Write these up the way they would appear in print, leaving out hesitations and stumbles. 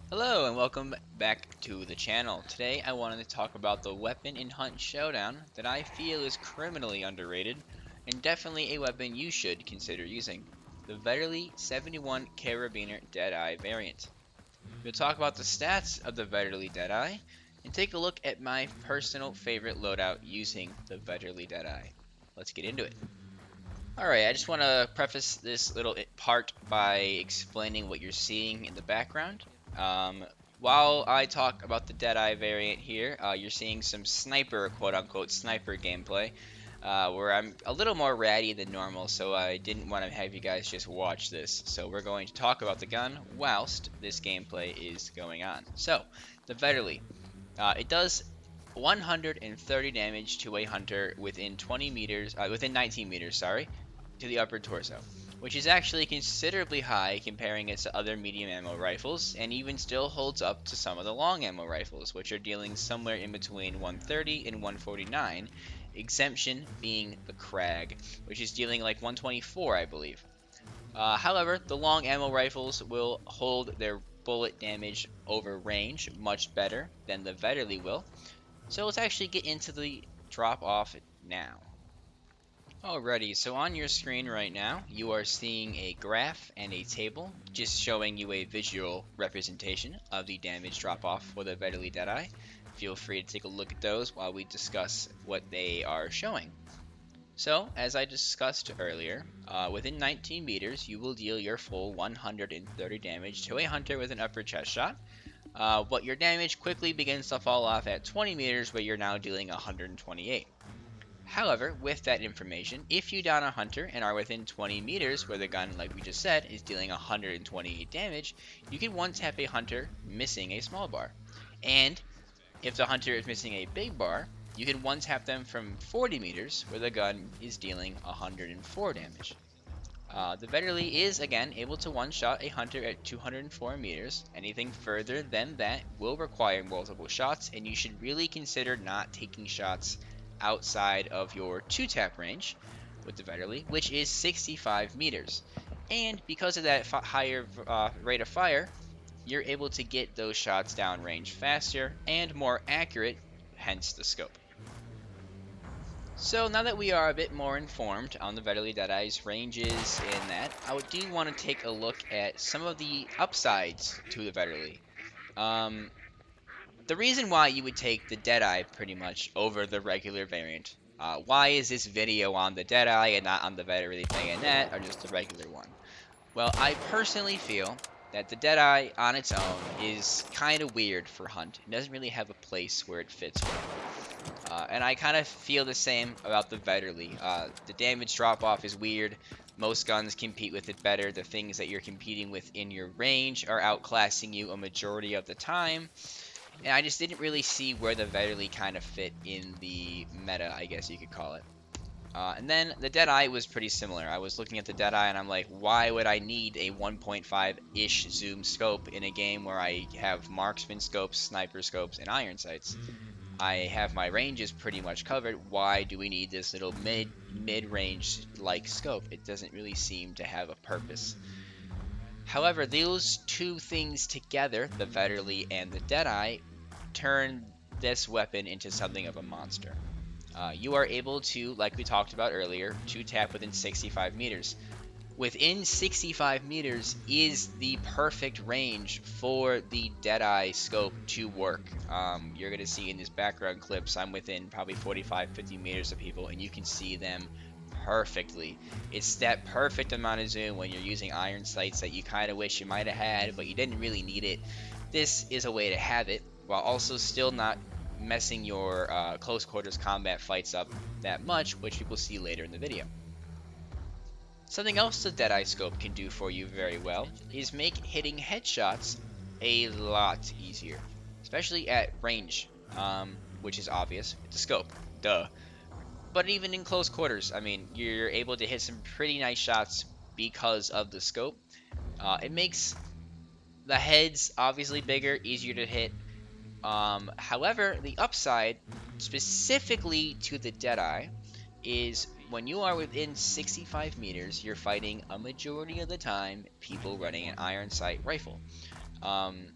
Hello and welcome back to the channel. Today I wanted to talk about the weapon in Hunt Showdown that I feel is criminally underrated and definitely a weapon you should consider using. The Vetterli 71 Carabiner Deadeye variant. We'll talk about the stats of the Vetterli Deadeye and take a look at my personal favorite loadout using the Vetterli Deadeye. Let's get into it. Alright, I just want to preface this little part by explaining what you're seeing in the background. Um, while I talk about the Deadeye variant here, you're seeing some sniper, quote-unquote, sniper gameplay, where I'm a little more ratty than normal, so I didn't want to have you guys just watch this. So we're going to talk about the gun whilst this gameplay is going on. So, the Vetterli. It does 130 damage to a hunter within 20 meters, within 19 meters, sorry, to the upper torso, which is actually considerably high comparing it to other medium ammo rifles, and even still holds up to some of the long ammo rifles, which are dealing somewhere in between 130 and 149, exemption being the Krag, which is dealing like 124, I believe. However, the long ammo rifles will hold their bullet damage over range much better than the Vetterli will, so let's actually get into the drop off now. Alrighty, so on your screen right now, you are seeing a graph and a table just showing you a visual representation of the damage drop-off for the Vetterli Deadeye. Feel free to take a look at those while we discuss what they are showing. So, as I discussed earlier, within 19 meters, you will deal your full 130 damage to a hunter with an upper chest shot, but your damage quickly begins to fall off at 20 meters where you're now dealing 128. However, with that information, if you down a hunter and are within 20 meters where the gun, like we just said, is dealing 128 damage, you can one-tap a hunter missing a small bar. And if the hunter is missing a big bar, you can one-tap them from 40 meters where the gun is dealing 104 damage. The Vetterli is, again, able to one-shot a hunter at 204 meters. Anything further than that will require multiple shots, and you should really consider not taking shots outside of your 2-tap range with the Vetterli, which is 65 meters. And because of that higher rate of fire, you're able to get those shots downrange faster and more accurate, hence the scope. So now that we are a bit more informed on the Vetterli Deadeye's ranges and that, I do want to take a look at some of the upsides to the Vetterli. Um, the reason why you would take the Deadeye pretty much over the regular variant. Why is this video on the Deadeye and not on the Vetterli bayonet or just the regular one? Well, I personally feel that the Deadeye on its own is kind of weird for Hunt. It doesn't really have a place where it fits well. And I kind of feel the same about the Vetterli. The damage drop-off is weird. Most guns compete with it better. The things that you're competing with in your range are outclassing you a majority of the time. And I just didn't really see where the Vetterli kind of fit in the meta, I guess you could call it. And then the Deadeye was pretty similar. I was looking at the Deadeye and I'm like, why would I need a 1.5-ish zoom scope in a game where I have marksman scopes, sniper scopes, and iron sights? I have my ranges pretty much covered. Why do we need this little mid-range like scope? It doesn't really seem to have a purpose. However, those two things together, the Vetterli and the Deadeye, turn this weapon into something of a monster. You are able to, like we talked about earlier, to tap within 65 meters. Within 65 meters is the perfect range for the Deadeye scope to work. You're going to see in these background clips, I'm within probably 45-50 meters of people, and you can see them perfectly. It's that perfect amount of zoom when you're using iron sights that you kind of wish you might have had, but you didn't really need it. This is a way to have it, while also still not messing your close quarters combat fights up that much, which we will see later in the video. Something else the Deadeye scope can do for you very well is make hitting headshots a lot easier, especially at range, which is obvious. It's a scope, duh. But even in close quarters, I mean, you're able to hit some pretty nice shots because of the scope. It makes the heads obviously bigger, easier to hit. However, the upside, specifically to the Deadeye, is when you are within 65 meters, you're fighting a majority of the time people running an iron sight rifle. Um,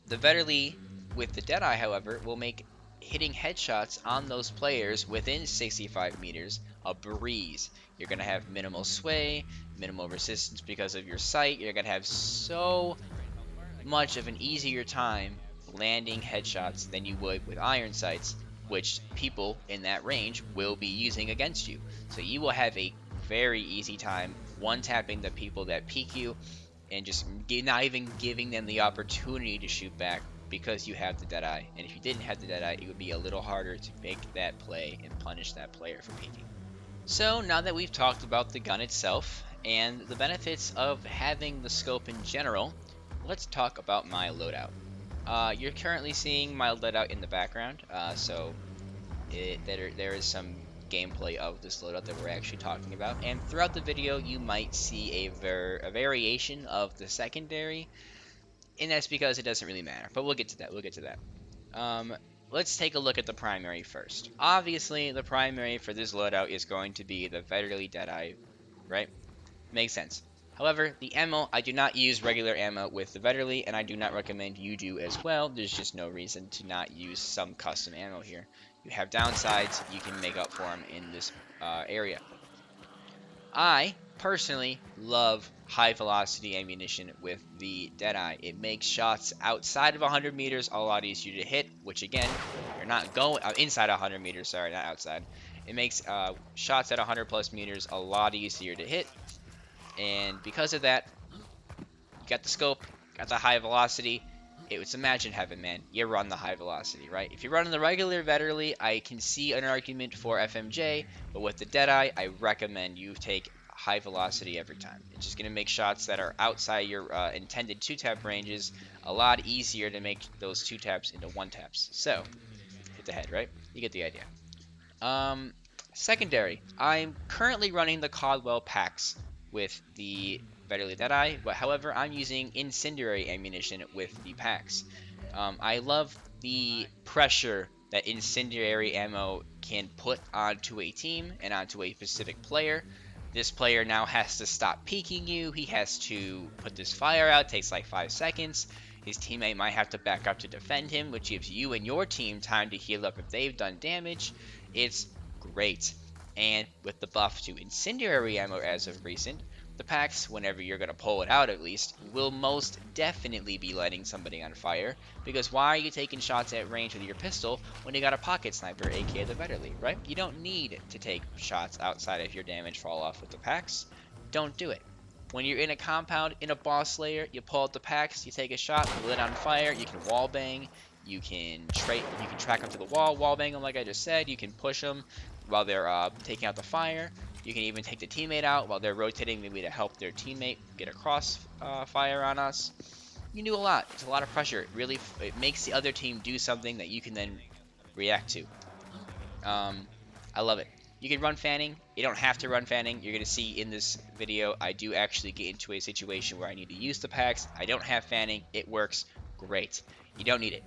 The Vetterli with the Deadeye, however, will make hitting headshots on those players within 65 meters a breeze. You're going to have minimal sway, minimal resistance because of your sight. You're going to have so much of an easier time landing headshots than you would with iron sights, which people in that range will be using against you. So you will have a very easy time one-tapping the people that peek you and just not even giving them the opportunity to shoot back because you have the Deadeye. And if you didn't have the Deadeye, it would be a little harder to make that play and punish that player for peeking. So now that we've talked about the gun itself and the benefits of having the scope in general, let's talk about my loadout. You're currently seeing my loadout in the background, there is some gameplay of this loadout that we're actually talking about, and throughout the video you might see a variation of the secondary, and that's because it doesn't really matter, but we'll get to that, let's take a look at the primary first. Obviously, the primary for this loadout is going to be the Vetterli Deadeye, right? Makes sense. However, the ammo, I do not use regular ammo with the Vetterli, and I do not recommend you do as well. There's just no reason to not use some custom ammo here. You have downsides, you can make up for them in this area. I personally love high velocity ammunition with the Deadeye. It makes shots outside of 100 meters a lot easier to hit, which again, you're not going inside 100 meters, sorry, not outside. It makes shots at 100 plus meters a lot easier to hit, and because of that, you got the scope, got the high velocity. It's imagine heaven, man. You run the high velocity, right? If you're running the regular Vetterli, I can see an argument for FMJ, but with the Deadeye, I recommend you take high velocity every time. It's just going to make shots that are outside your intended two-tap ranges a lot easier to make those two-taps into one-taps. So, hit the head, right? You get the idea. Secondary, I'm currently running the Caldwell packs with the Vetterli Deadeye, but however, I'm using incendiary ammunition with the packs. I love the pressure that incendiary ammo can put onto a team and onto a specific player. This player now has to stop peeking you. He has to put this fire out. It takes like 5 seconds. His teammate might have to back up to defend him, which gives you and your team time to heal up if they've done damage. It's great. And with the buff to incendiary ammo as of recent, the packs, whenever you're going to pull it out at least, will most definitely be lighting somebody on fire, because why are you taking shots at range with your pistol when you got a pocket sniper, aka the Vetterli, right? You don't need to take shots outside of your damage fall off with the packs. Don't do it. When you're in a compound, in a boss layer, you pull out the packs, you take a shot, you lit on fire, you can wall bang, you can track them to the wall bang them like I just said, you can push them while they're taking out the fire. You can even take the teammate out while they're rotating, maybe to help their teammate get a cross fire on us. You can do a lot. It's a lot of pressure. It makes the other team do something that you can then react to. I love it. You can run fanning. You don't have to run fanning. You're going to see in this video, I do actually get into a situation where I need to use the packs. I don't have fanning. It works great. You don't need it.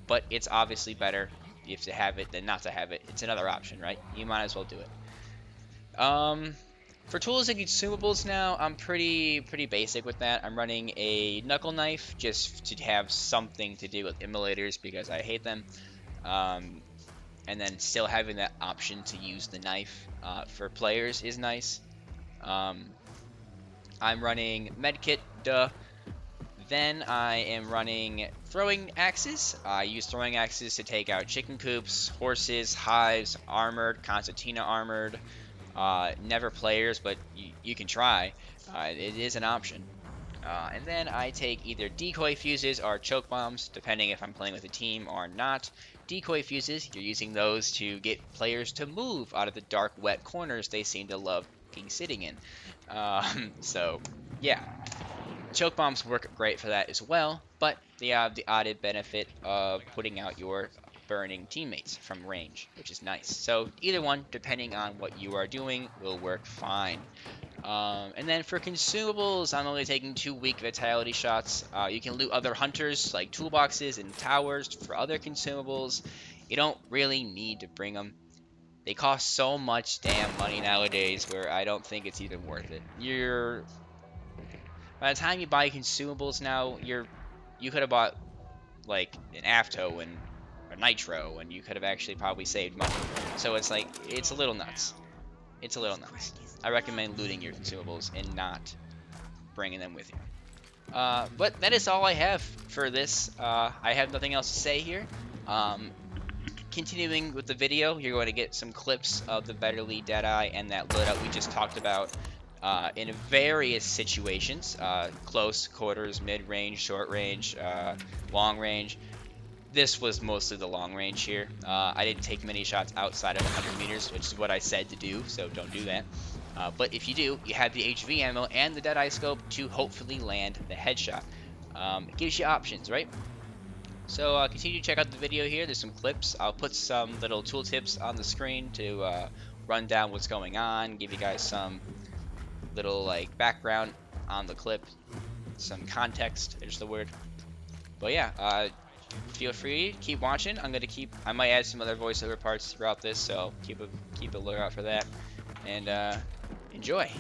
But it's obviously better if to have it than not to have it. It's another option, right? You might as well do it. For tools and consumables now, I'm pretty basic with that. I'm running a knuckle knife just to have something to do with immolators because I hate them. And then still having that option to use the knife for players is nice. I'm running medkit, duh. Then I am running throwing axes. I use throwing axes to take out chicken coops, horses, hives, armored, concertina armored. Never players, but you can try. It is an option. And then I take either decoy fuses or choke bombs, depending if I'm playing with a team or not. Decoy fuses, you're using those to get players to move out of the dark, wet corners they seem to love sitting in. So, yeah. Choke bombs work great for that as well, but they have the added benefit of putting out your burning teammates from range, which is nice. So either one, depending on what you are doing, will work fine. And then for consumables, I'm only taking 2 weak vitality shots. You can loot other hunters, like toolboxes and towers, for other consumables. You don't really need to bring them. They cost so much damn money nowadays where I don't think it's even worth it. By the time you buy consumables now, you could have bought like an AFTO and a Nitro, and you could have actually probably saved money. So it's like, it's a little nuts. It's a little nuts. I recommend looting your consumables and not bringing them with you. But that is all I have for this. I have nothing else to say here. Continuing with the video, you're going to get some clips of the Vetterli Deadeye and that loadout we just talked about in various situations. Close quarters, mid-range, short range, long range. This was mostly the long range here. I didn't take many shots outside of 100 meters, which is what I said to do, so don't do that. But if you do, you have the HV ammo and the Deadeye scope to hopefully land the headshot. It gives you options, right? So continue to check out the video here. There's some clips. I'll put some little tooltips on the screen to run down what's going on, give you guys some little like background on the clip, some context, there's the word. But yeah, feel free, keep watching. I might add some other voiceover parts throughout this, so keep a lookout for that. And enjoy.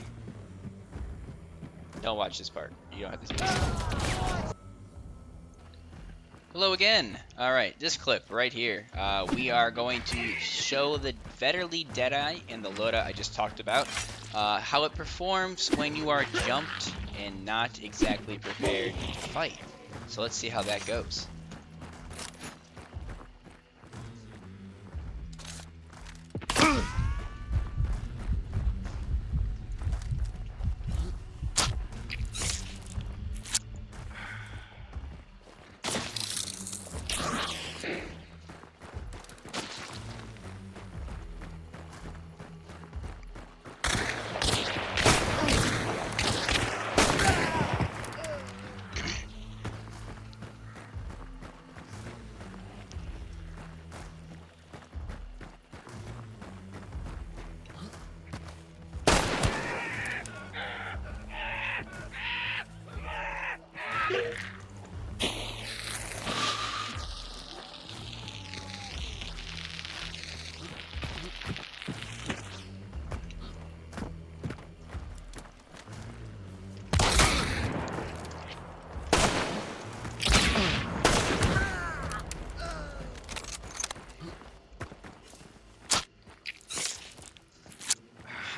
Don't watch this part. You don't have to see this. Hello again. Alright, this clip right here. We are going to show the Vetterli Deadeye and the loadout I just talked about. How it performs when you are jumped and not exactly prepared to fight. So let's see how that goes.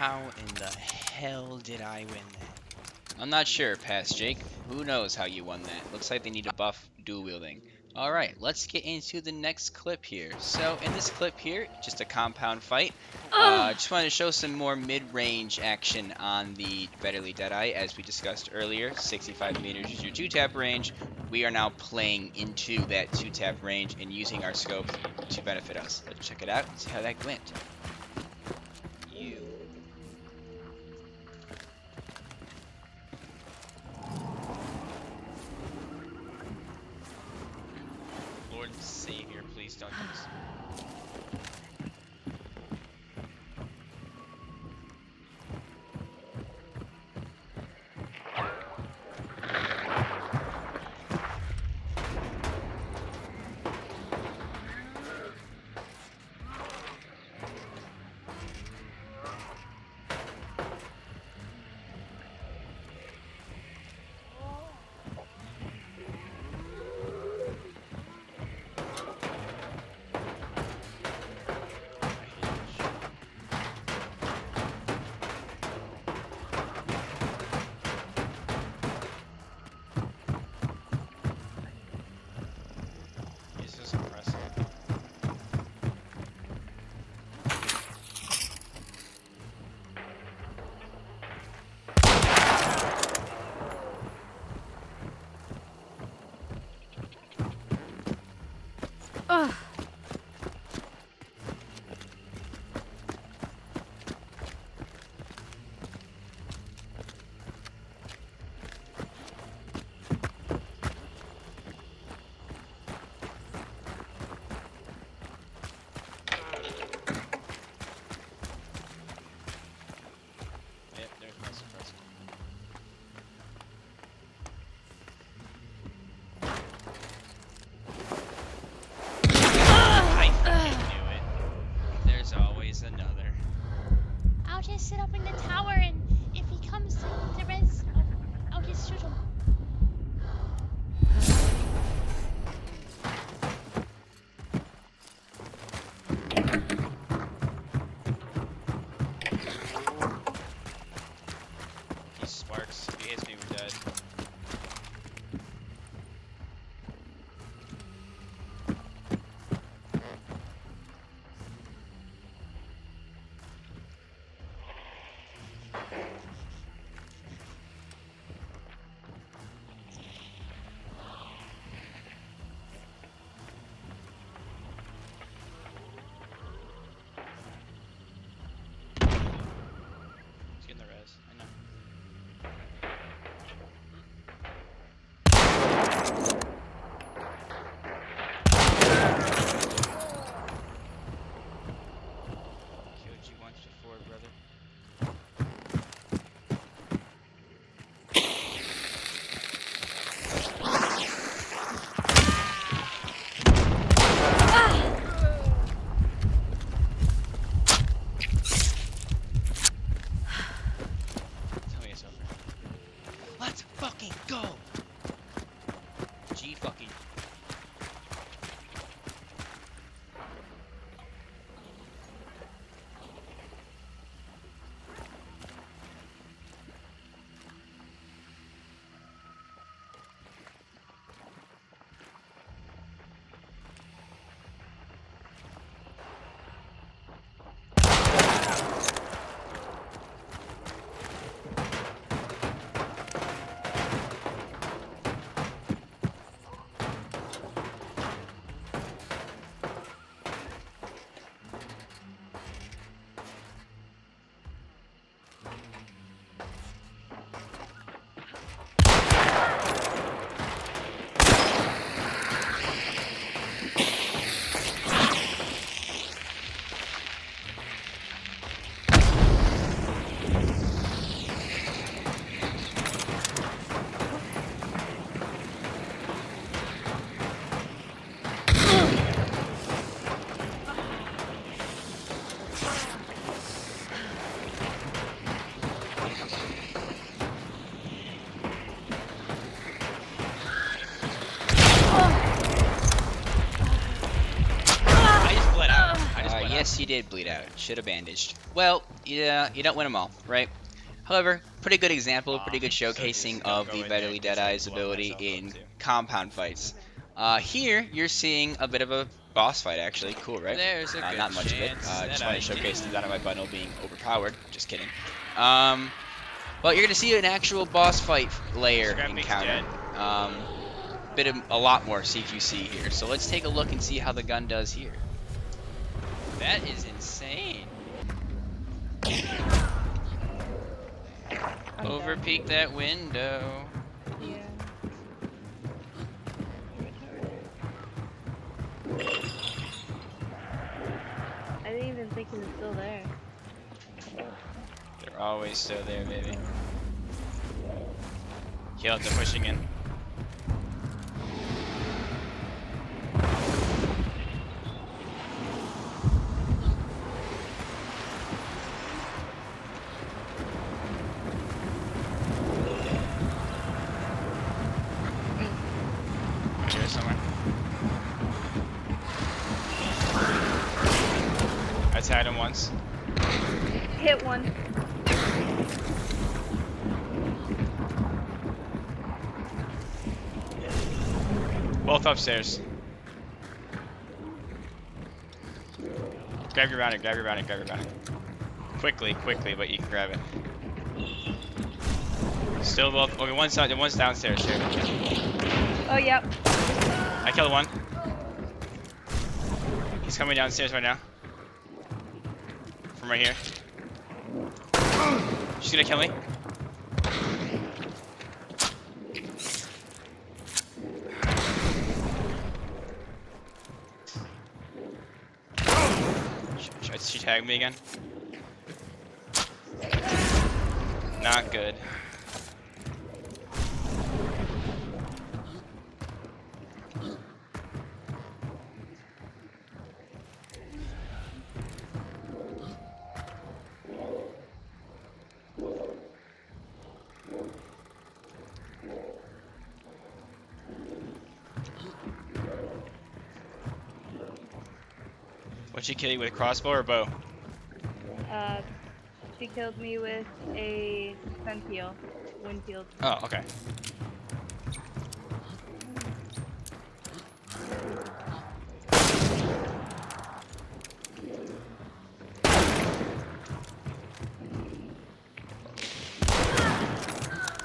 How in the hell did I win that? I'm not sure, Past Jake. Who knows how you won that? Looks like they need to buff dual wielding. Alright, let's get into the next clip here. So, in this clip here, just a compound fight. Just wanted to show some more mid-range action on the Vetterli Deadeye, as we discussed earlier. 65 meters is your 2-tap range. We are now playing into that 2-tap range and using our scope to benefit us. Let's check it out and see how that went. Lord and Savior, please don't do this. Ugh. Yep, there's my suppressor. G fucking. Yes, you did bleed out. Should have bandaged. Well, yeah, you don't win them all, right? However, pretty good example, pretty good showcasing of the Vetterli Deadeye's ability in compound fights. Here, you're seeing a bit of a boss fight, actually. Cool, right? There's a good not much of it. chance Just that want I to showcase the did. Dynamite Bundle being overpowered. Just kidding. But you're going to see an actual boss fight layer encounter. A lot more CQC here. So let's take a look and see how the gun does here. That is insane. Overpeak that window. Yeah. I didn't even think he was still there. They're always still there, baby. Kill it, they're pushing in. Here somewhere. I tagged him once. Hit one. Both upstairs. Grab your bounty, grab your bounty, grab your bounty. Quickly, but you can grab it. Still both. Okay, one's downstairs here. Oh, yep. I killed one. He's coming downstairs right now. From right here. She's gonna kill me. She tagged me again. Not good. What'd she kill you with, a crossbow or a bow? She killed me with a Sunfield. Winfield. Oh, okay.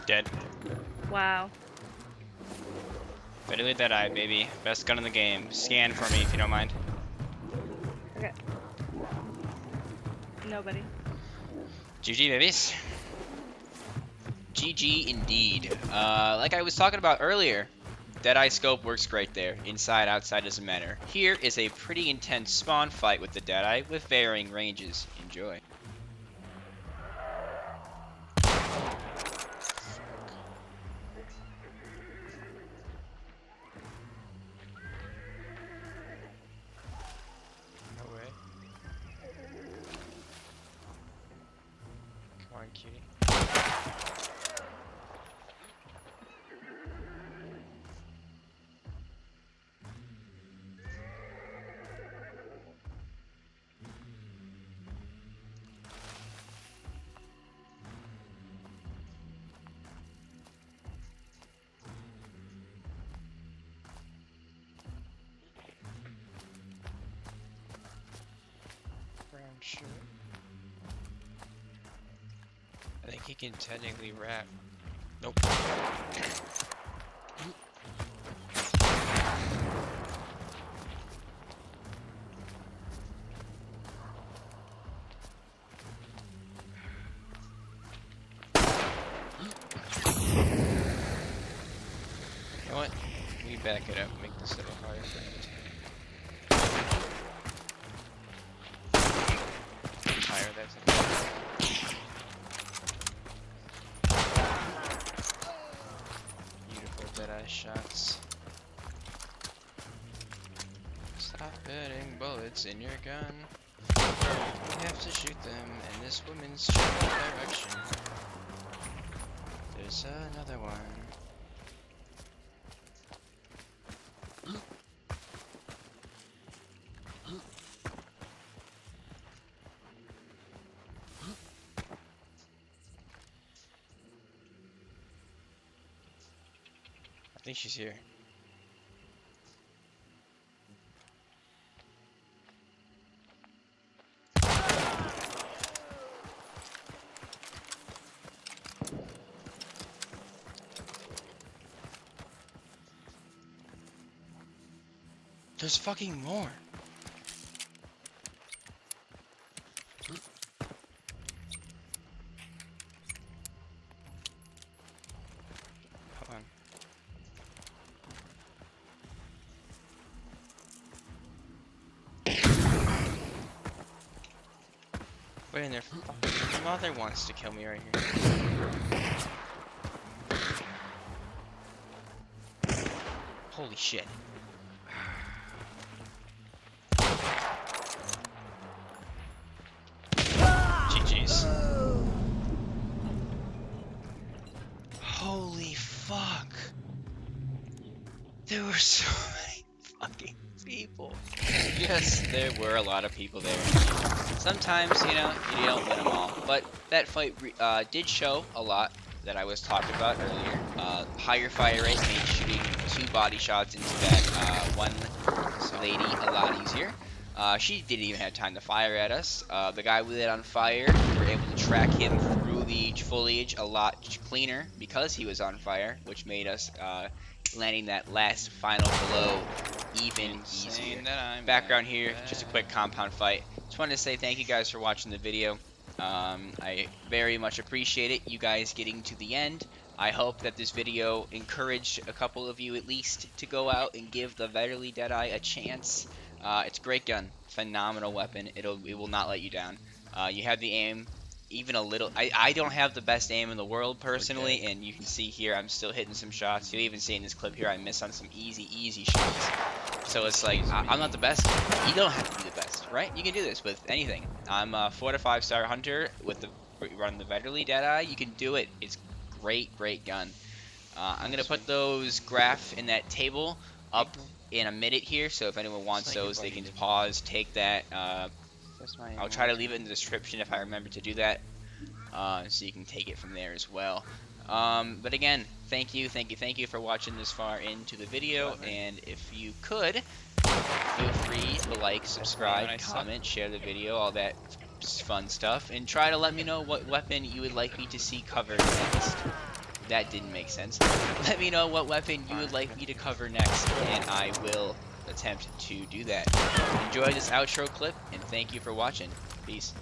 Dead. Wow. Vetterli Deadeye, baby. Best gun in the game. Scan for me if you don't mind. Okay. Nobody. GG, babies. GG indeed. Like I was talking about earlier, Deadeye scope works great there. Inside, outside doesn't matter. Here is a pretty intense spawn fight with the Deadeye with varying ranges. Enjoy. No way. Come on, cutie. sure. I think he can technically rap. Nope. You know what? We back it up, make this a little harder for him to fire that thing. Beautiful Deadeye shots. Stop putting bullets in your gun. You have to shoot them in this woman's general direction. There's another one. I think she's here. There's fucking more. Hold on. Wait in there. Fucking mother wants to kill me right here. Holy shit. GG's. Holy fuck. There were so many fucking people. Yes, there were a lot of people there. Sometimes, you know, you don't win them all. But that fight did show a lot that I was talking about earlier. Higher fire rate made shooting 2 body shots into that one lady a lot easier. She didn't even have time to fire at us. The guy we lit on fire, we were able to track him through the foliage a lot cleaner because he was on fire, which made us landing that last final blow even easier. Background here, just a quick compound fight. Just wanted to say thank you guys for watching the video. I very much appreciate it, you guys getting to the end. I hope that this video encouraged a couple of you at least to go out and give the Vetterli Deadeye a chance. It's a great gun, phenomenal weapon. It will not let you down. You have the aim, even a little. I don't have the best aim in the world personally, and you can see here I'm still hitting some shots. You'll even see in this clip here I miss on some easy shots. So it's like I'm not the best. You don't have to be the best, right? You can do this with anything. I'm a 4 to 5 star hunter with the run the Vetterli Deadeye. You can do it. It's great gun. I'm gonna put those graph in that table up in a minute here, so if anyone wants those, they can pause, take that. I'll try to leave it in the description if I remember to do that, so you can take it from there as well. But again, thank you for watching this far into the video, and if you could, feel free to like, subscribe, comment, share the video, all that fun stuff, and try to let me know what weapon you would like me to see covered next. That didn't make sense. Let me know what weapon you would like me to cover next, and I will attempt to do that. Enjoy this outro clip, and thank you for watching. Peace.